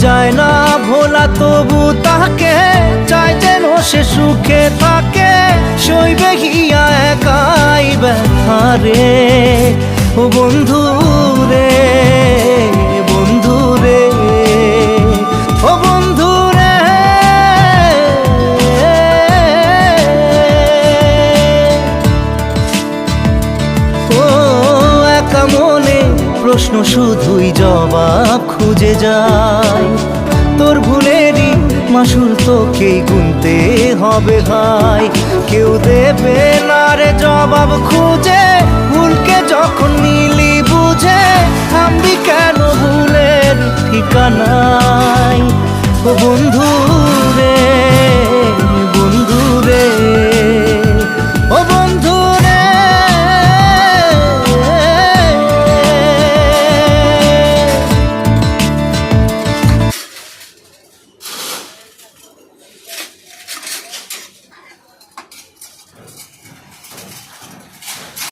যায় না ভোলা, তবু তাকে চাই যেন সে সুখে থাকে। সইবে গিয়া একাই ব্যথা রে, ও বন্ধু রে, বন্ধু রে, ও বন্ধু রে। ও একা মনে প্রশ্ন শুধুই জবাব খুঁজে যায়। তোর ভুলেরই মাসুল তোকেই গুনতে হবে ভাই। কেউ দেবে না রে জবাব খুঁজে, ভুলকে যখন নিলি বুঝে থামবি কেন ভুলের ঠিকানায়। ও বন্ধু